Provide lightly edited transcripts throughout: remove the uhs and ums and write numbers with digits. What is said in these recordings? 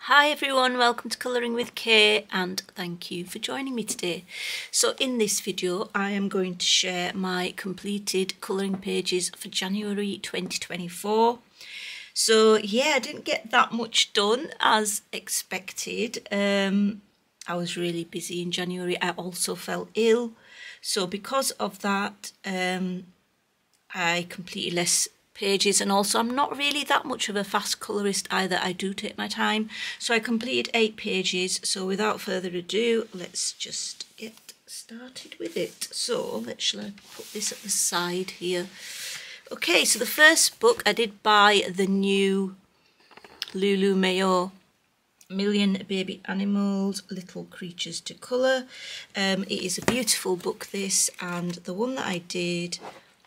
Hi everyone, welcome to Colouring with Kay and thank you for joining me today. So in this video I am going to share my completed colouring pages for January 2024. So yeah, I didn't get that much done as expected. I was really busy in January. I also fell ill, so because of that I completed less pages, and also I'm not really that much of a fast colourist either. I do take my time, so I completed 8 pages. So without further ado, let's just get started with it. So shall I put this at the side here? Okay, so the first book I did buy the new Lulu Mayo Million Baby Animals, Little Creatures to Colour. It is a beautiful book, this, and the one that I did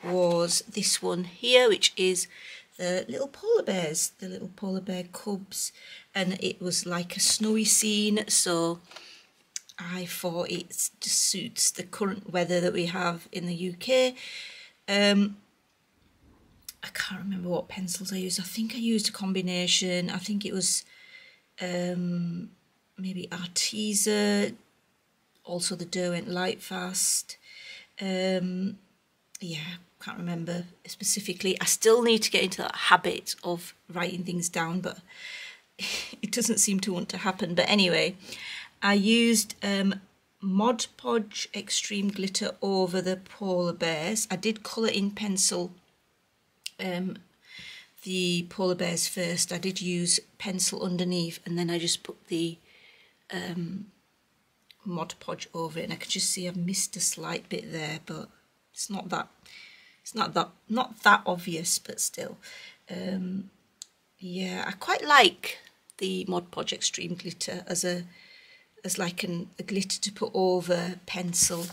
was this one here, which is the little polar bears, the little polar bear cubs, and it was like a snowy scene, so I thought it just suits the current weather that we have in the UK. I can't remember what pencils I used. I think I used a combination. I think it was maybe Arteza, also the Derwent Lightfast. Yeah, can't remember specifically. I still need to get into that habit of writing things down, but it doesn't seem to want to happen. But anyway, I used Mod Podge Extreme Glitter over the polar bears. I did colour in pencil the polar bears first. I did use pencil underneath, and then I just put the Mod Podge over it, and I could just see I've missed a slight bit there, but it's not that obvious, but still. Yeah, I quite like the Mod Podge Extreme Glitter as like a glitter to put over pencil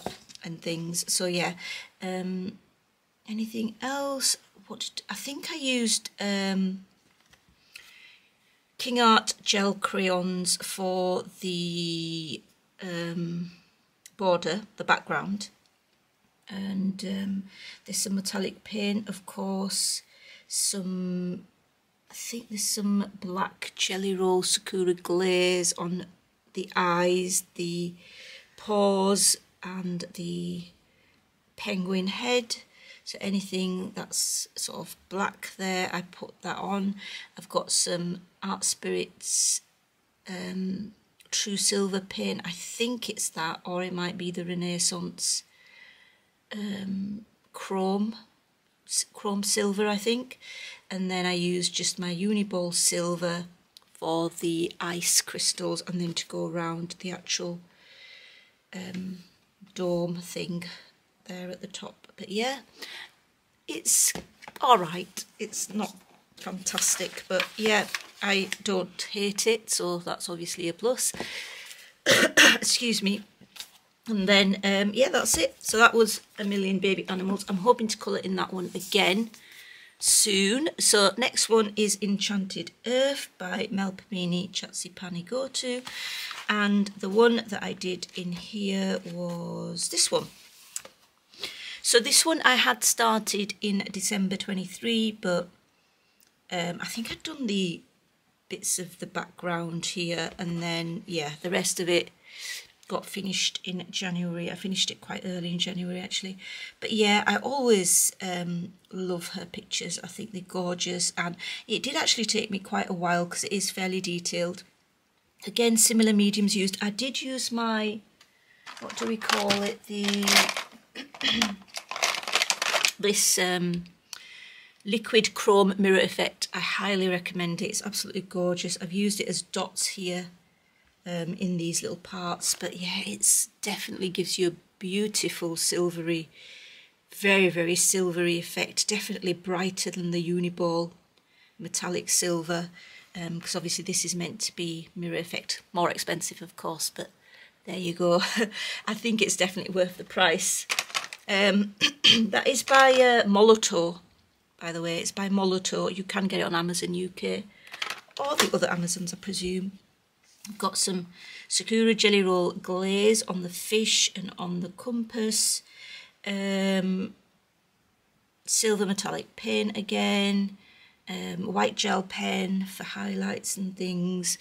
and things. So yeah. Anything else? I think I used King Art gel crayons for the border, the background. And there's some metallic paint, of course, I think there's some black Jelly Roll Sakura glaze on the eyes, the paws and the penguin head. So anything that's sort of black there, I put that on. I've got some Art Spirits True Silver paint. I think it's that, or it might be the Renaissance chrome silver, I think. And then I used just my Uniball silver for the ice crystals, and then to go around the actual dome thing there at the top. But yeah, it's all right. It's not fantastic, but yeah, I don't hate it, so that's obviously a plus. Excuse me. And then yeah, that's it. So that was A Million Baby Animals. I'm hoping to colour in that one again soon. So next one is Enchanted Earth by Melpomene Chatsipani Gotu, and the one that I did in here was this one. So this one I had started in December 23, but I think I'd done the bits of the background here, and then yeah, the rest of it got finished in January. I finished it quite early in January actually. But yeah, I always love her pictures. I think they're gorgeous, and it did actually take me quite a while because it is fairly detailed. Again, similar mediums used. I did use my, what do we call it, this liquid chrome mirror effect. I highly recommend it. It's absolutely gorgeous. I've used it as dots here in these little parts, but yeah, it's definitely gives you a beautiful silvery, very, very silvery effect. Definitely brighter than the Uniball metallic silver, because obviously this is meant to be mirror effect, more expensive of course, but there you go. I think it's definitely worth the price. That is by Moloto, by the way. It's by Moloto. You can get it on Amazon UK or the other Amazons, I presume. I've got some Sakura Jelly Roll glaze on the fish and on the compass. Silver metallic paint again. White gel pen for highlights and things.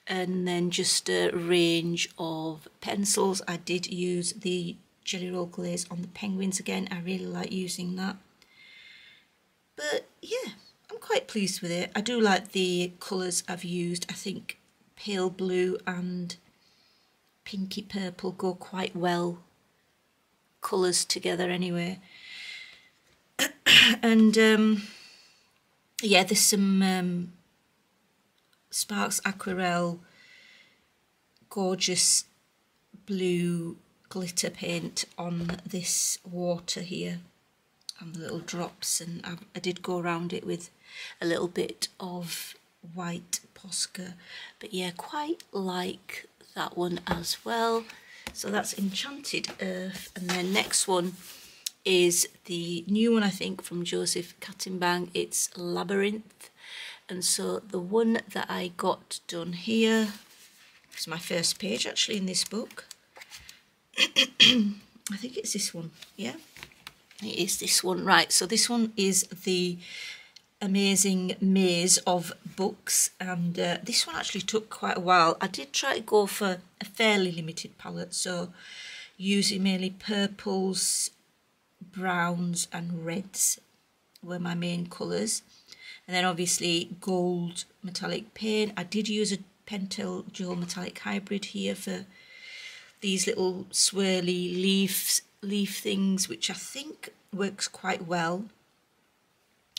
and then just a range of pencils. I did use the Jelly Roll Glaze on the penguins again. I really like using that. But yeah, I'm quite pleased with it. I do like the colours I've used. I think pale blue and pinky purple go quite well, colours together anyway. And yeah, there's some Sparks Aquarelle gorgeous blue glitter paint on this water here, and the little drops, and I did go around it with a little bit of white Posca, but yeah, quite like that one as well. So that's Enchanted Earth, and then next one is the new one, I think, from Joseph Kattenbang. It's Labyrinth. And so the one that I got done here is my first page actually in this book. I think it's this one, yeah, it is this one, right. So this one is the Amazing Maze of Books, and this one actually took quite a while. I did try to go for a fairly limited palette, so using mainly purples, browns and reds were my main colours, and then obviously gold metallic paint. I did use a Pentel Dual Metallic Hybrid here for these little swirly leaf things, which I think works quite well.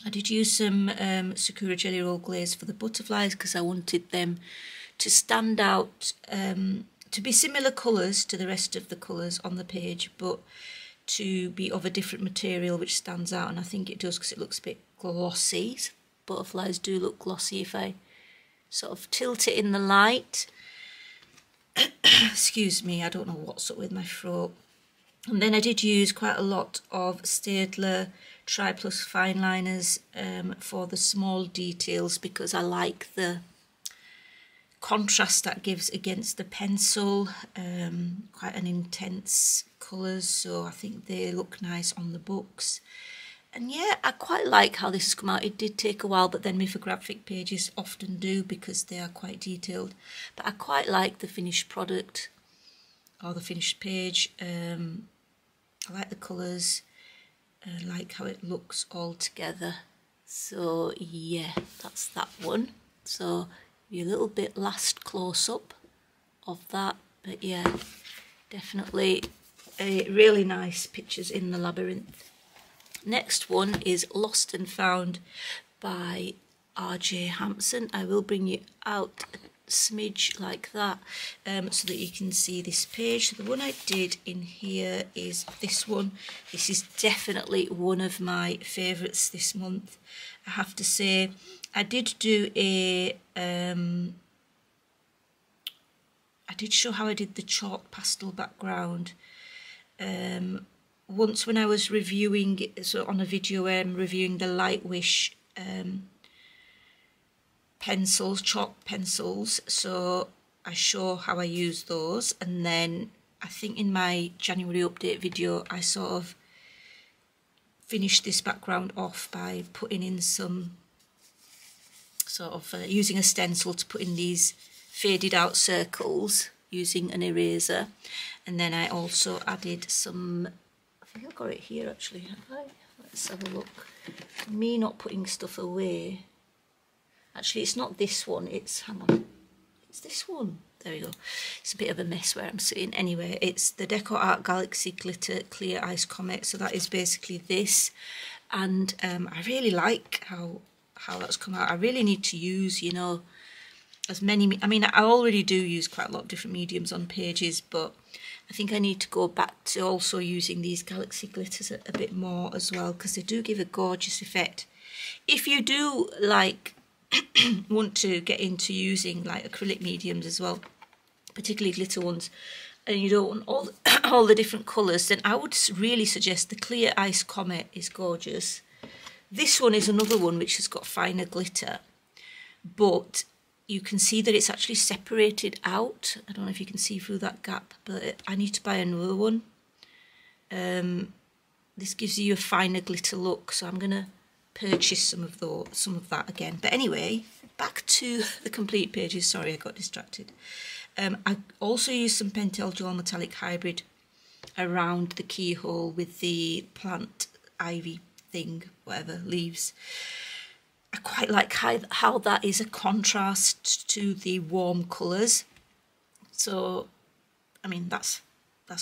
I did use some Sakura Jelly Roll Glaze for the butterflies because I wanted them to stand out, to be similar colours to the rest of the colours on the page, but to be of a different material which stands out, and I think it does because it looks a bit glossy. Butterflies do look glossy if I sort of tilt it in the light. Excuse me, I don't know what's up with my throat. And then I did use quite a lot of Staedtler Tri Plus fine liners for the small details, because I like the contrast that gives against the pencil. Quite an intense colours, so I think they look nice on the books. And yeah, I quite like how this has come out. It did take a while, but then mythographic pages often do because they are quite detailed. But I quite like the finished product, or the finished page. I like the colours. I like how it looks all together. So yeah, that's that one. So a little bit last close up of that, but yeah, definitely really nice pictures in the Labyrinth. Next one is Lost and Found by R.J. Hampson. I will bring you out a smidge like that so that you can see this page. So the one I did in here is this one. This is definitely one of my favourites this month, I have to say. I did do a I did show how I did the chalk pastel background once when I was reviewing, so on a video where I'm reviewing the Lightwish pencils, chalk pencils, so I show how I use those. And then I think in my January update video I sort of finished this background off by putting in some sort of using a stencil to put in these faded out circles using an eraser. And then I also added some, I think I've got it here actually, have I? Let's have a look. Me not putting stuff away. Actually, it's not this one, it's, hang on, it's this one. There we go. It's a bit of a mess where I'm sitting. Anyway, it's the Deco Art Galaxy Glitter Clear Ice Comet. So that is basically this. And I really like how that's come out. I really need to use, you know, as many, I mean, I already do use quite a lot of different mediums on pages, but I think I need to go back to also using these Galaxy glitters a bit more as well, because they do give a gorgeous effect. If you do like want to get into using like acrylic mediums as well, particularly glitter ones, and you don't want all the different colours, then I would really suggest the Clear Ice Comet is gorgeous. This one is another one which has got finer glitter, but you can see that it's actually separated out. I don't know if you can see through that gap, but I need to buy another one. This gives you a finer glitter look, so I'm going to purchase some of that again. But anyway, back to the complete pages. Sorry, I got distracted. I also used some Pentel Dual Metallic Hybrid around the keyhole with the plant ivy thing, whatever, leaves. I quite like how that is a contrast to the warm colours. So, I mean, that's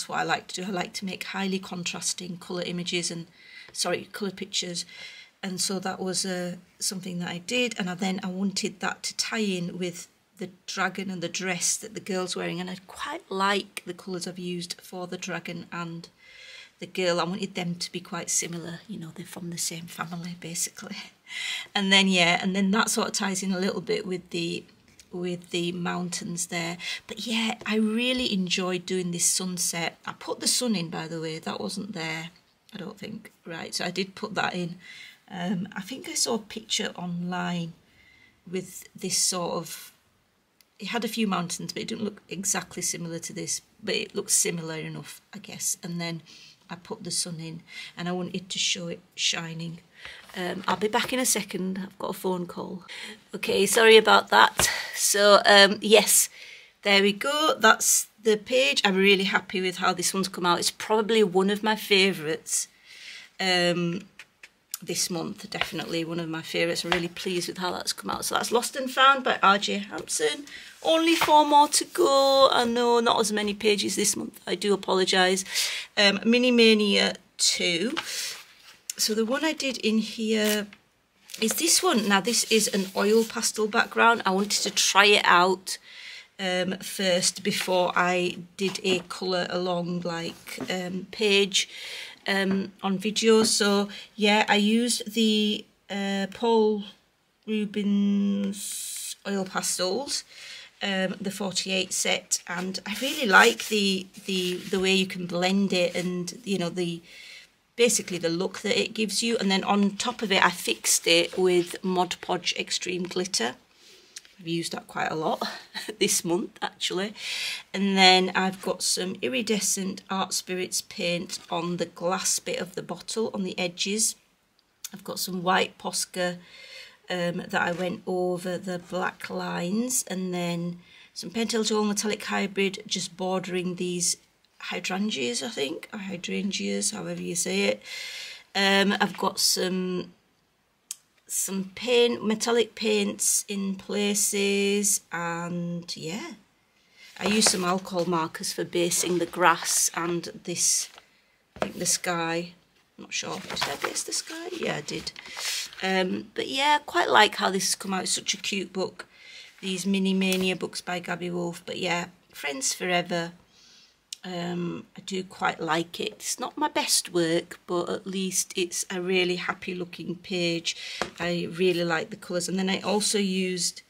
what I like to do. I like to make highly contrasting colour images and, sorry, colour pictures. And so that was something that I did. And I wanted that to tie in with the dragon and the dress that the girl's wearing. And I quite like the colours I've used for the dragon and the girl. I wanted them to be quite similar. You know, they're from the same family, basically. And then, yeah, and then that sort of ties in a little bit with the mountains there. But yeah, I really enjoyed doing this sunset. I put the sun in, by the way. That wasn't there, I don't think. Right, so I did put that in. I think I saw a picture online with this sort of, it had a few mountains, but it didn't look exactly similar to this, but it looks similar enough, I guess. And then I put the sun in, and I wanted to show it shining. I'll be back in a second. I've got a phone call. Okay, sorry about that. So, yes, there we go. That's the page. I'm really happy with how this one's come out. It's probably one of my favourites this month, definitely one of my favourites. I'm really pleased with how that's come out. So that's Lost and Found by R.J. Hampson. Only 4 more to go. I know, not as many pages this month. I do apologise. Mini Mania 2. So the one I did in here is this one. Now this is an oil pastel background. I wanted to try it out first before I did a colour along like page on video. So yeah, I used the Paul Rubens oil pastels, the 48 set, and I really like the way you can blend it, and you know, basically the look that it gives you. And then on top of it, I fixed it with Mod Podge Extreme Glitter. I've used that quite a lot this month, actually. And then I've got some iridescent Art Spirits paint on the glass bit of the bottle on the edges. I've got some white Posca that I went over the black lines, and then some Pentel Dual Metallic Hybrid just bordering these hydrangeas, I think, or hydrangeas, however you say it. I've got some paint, metallic paints in places, and yeah, I used some alcohol markers for basing the grass and this, I think the sky. I'm not sure, did I base the sky? Yeah, I did. But yeah, I quite like how this has come out. It's such a cute book, these Mini Mania books by Gabby Wolf. But yeah, Friends Forever. I do quite like it. It's not my best work, but at least it's a really happy looking page. I really like the colours. And then I also used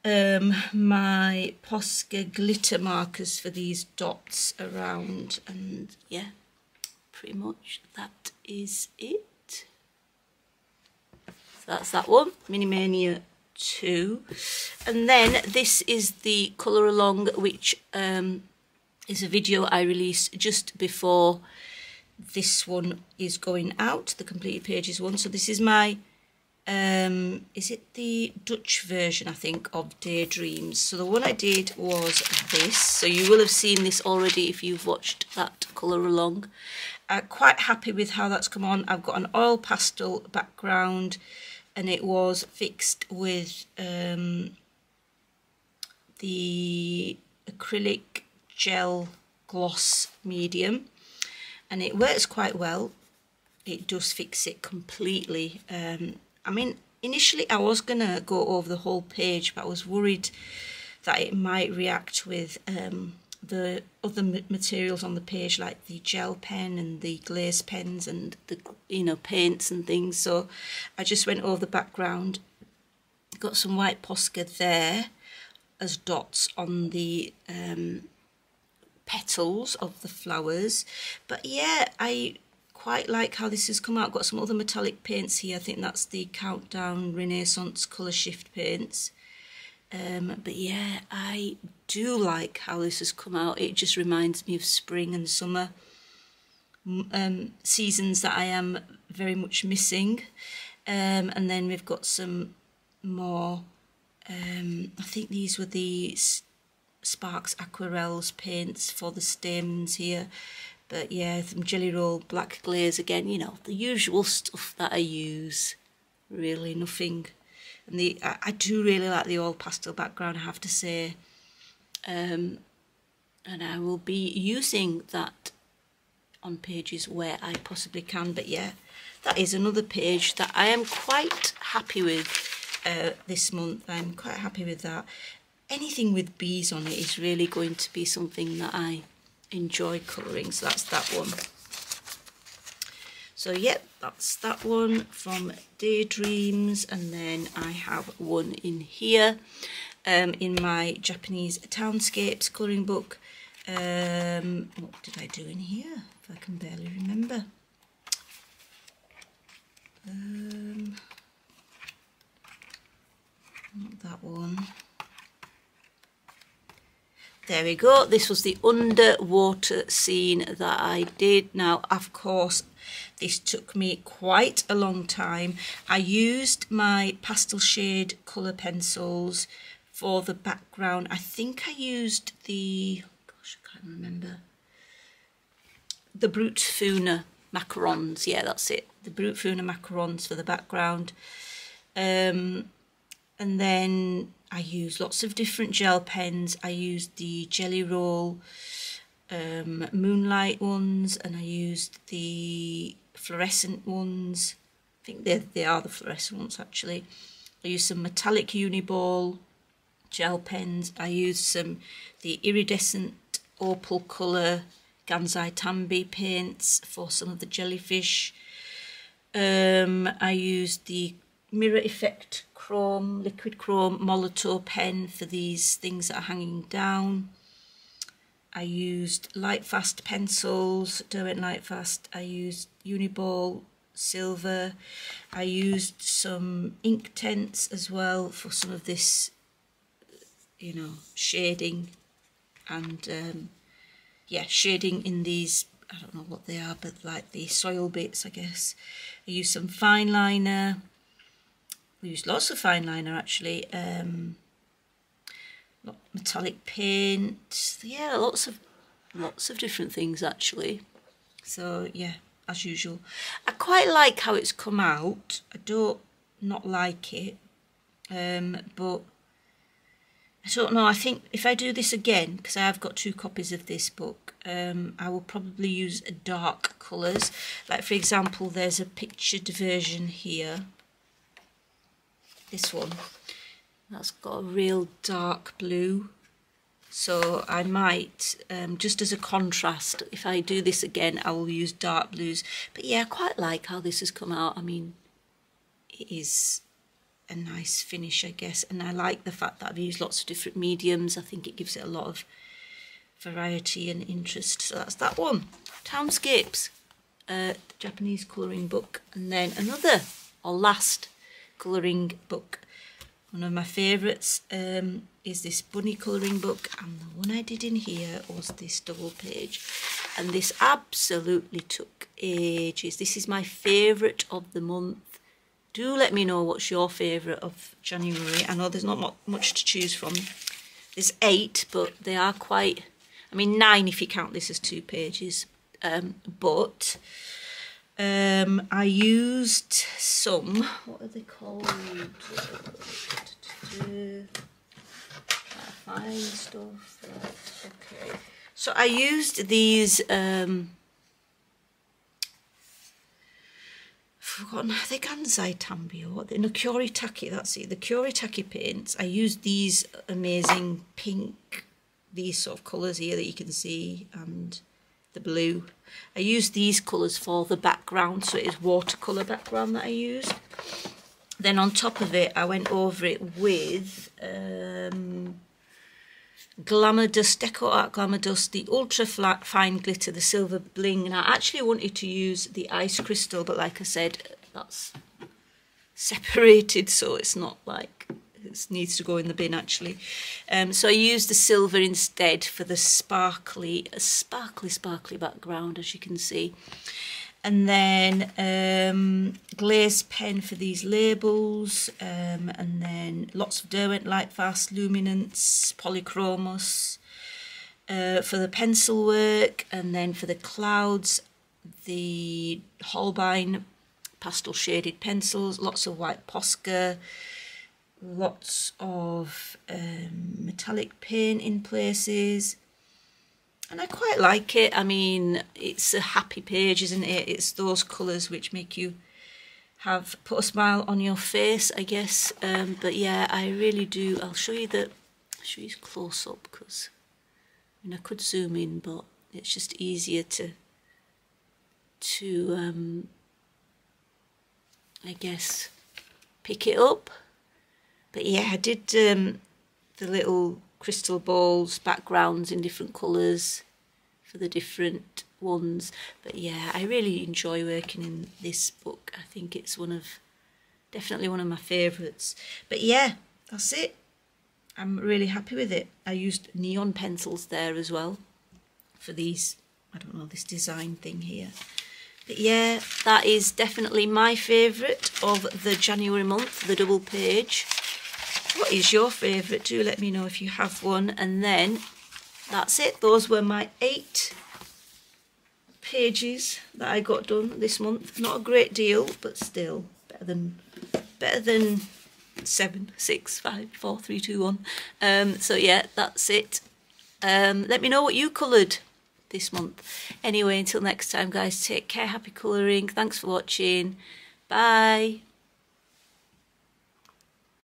my Posca glitter markers for these dots around, and yeah, pretty much that is it. So that's that one, Mini Mania 2. And then this is the colour along, which is a video I released just before this one is going out, the completed pages one. So this is my, is it the Dutch version, I think, of Daydreams. So the one I did was this. So you will have seen this already if you've watched that colour along. Quite happy with how that's come on. I've got an oil pastel background, and it was fixed with the acrylic gel gloss medium, and it works quite well. It does fix it completely. I mean, initially I was gonna go over the whole page, but I was worried that it might react with the other materials on the page, like the gel pen and the glaze pens and the, you know, paints and things. So I just went over the background, got some white Posca there as dots on the petals of the flowers. But yeah, I quite like how this has come out. Got some other metallic paints here. I think that's the Countdown Renaissance Colour Shift paints. But yeah, I do like how this has come out. It just reminds me of spring and summer seasons that I am very much missing. And then we've got some more, I think these were the Sparks Aquarelles paints for the stems here. But yeah, some Jelly Roll black glaze again, you know, the usual stuff that I use. Really nothing. And I do really like the oil pastel background, I have to say. And I will be using that on pages where I possibly can. But yeah, that is another page that I am quite happy with this month. I'm quite happy with that. Anything with bees on it is really going to be something that I enjoy colouring, so that's that one. So yep, that's that one from Daydreams, and then I have one in here in my Japanese Townscapes colouring book. What did I do in here? If I can barely remember. Not that one. There we go. This was the underwater scene that I did. Now, of course, this took me quite a long time. I used my pastel shade colour pencils for the background. I think I used the, gosh, I can't remember. The Brute Funa macarons. Yeah, that's it. The Brute Funa macarons for the background. And then I used lots of different gel pens. I used the Jelly Roll Moonlight ones, and I used the fluorescent ones. I think they are the fluorescent ones actually. I used some metallic Uniball gel pens. I used the iridescent opal colour Gansai Tambi paints for some of the jellyfish. I used the Mirror Effect Chrome, liquid chrome Molotow pen for these things that are hanging down. I used Lightfast pencils, Derwent Lightfast. I used Uniball silver. I used some ink tints as well for some of this, you know, shading. And yeah, shading in these, I don't know what they are, but like the soil bits, I guess. I used some fine liner. We used lots of fine liner actually, metallic paint, yeah, lots of different things actually. So yeah, as usual. I quite like how it's come out. I don't not like it, but I don't know, I think if I do this again, because I have got 2 copies of this book, I will probably use dark colours. Like for example, there's a pictured version here. This one, that's got a real dark blue, so I might, just as a contrast, if I do this again, I will use dark blues. But yeah, I quite like how this has come out. I mean, it is a nice finish, I guess, and I like the fact that I've used lots of different mediums. I think it gives it a lot of variety and interest. So that's that one, Townscapes, Japanese colouring book. And then another, or last, colouring book. One of my favourites is this bunny colouring book, and the one I did in here was this double page, and this absolutely took ages. This is my favourite of the month. Do let me know what's your favourite of January. I know there's not much to choose from. There's 8, but they are quite, I mean 9 if you count this as 2 pages, but I used some, what are they called? Fine stuff. Right, okay. So I used these, I've forgotten, are they Gansai Tambi or what? No, Kyoritake, that's it. The Kyoritake paints. I used these amazing pink, these sort of colours here that you can see, and the blue. I used these colours for the background, so it is watercolour background that I used. Then on top of it, I went over it with Glamour Dust, Deco Art Glamour Dust, the Ultra Fine Glitter, the Silver Bling. And I actually wanted to use the Ice Crystal, but like I said, that's separated, so it's not like It needs to go in the bin actually. So I used the silver instead for the sparkly background, as you can see. And then glazed pen for these labels, and then lots of Derwent Lightfast, Luminance, Polychromos for the pencil work, and then for the clouds, the Holbein pastel shaded pencils, lots of white Posca, lots of metallic paint in places. And I quite like it. I mean, it's a happy page, isn't it? It's those colours which make you put a smile on your face, I guess. But yeah, I really do. I'll show you close up, because I mean, I could zoom in, but it's just easier to I guess pick it up. But yeah, I did the little crystal balls, backgrounds in different colours for the different ones. But yeah, I really enjoy working in this book. I think it's definitely one of my favourites. But yeah, that's it. I'm really happy with it. I used neon pencils there as well for these, I don't know, this design thing here. But yeah, that is definitely my favourite of the January month, the double page. What is your favourite? Do let me know if you have one. And then that's it. Those were my 8 pages that I got done this month. Not a great deal, but still better than 7, 6, 5, 4, 3, 2, 1. So yeah, that's it. Let me know what you coloured this month. Anyway, until next time, guys, take care. Happy colouring. Thanks for watching. Bye.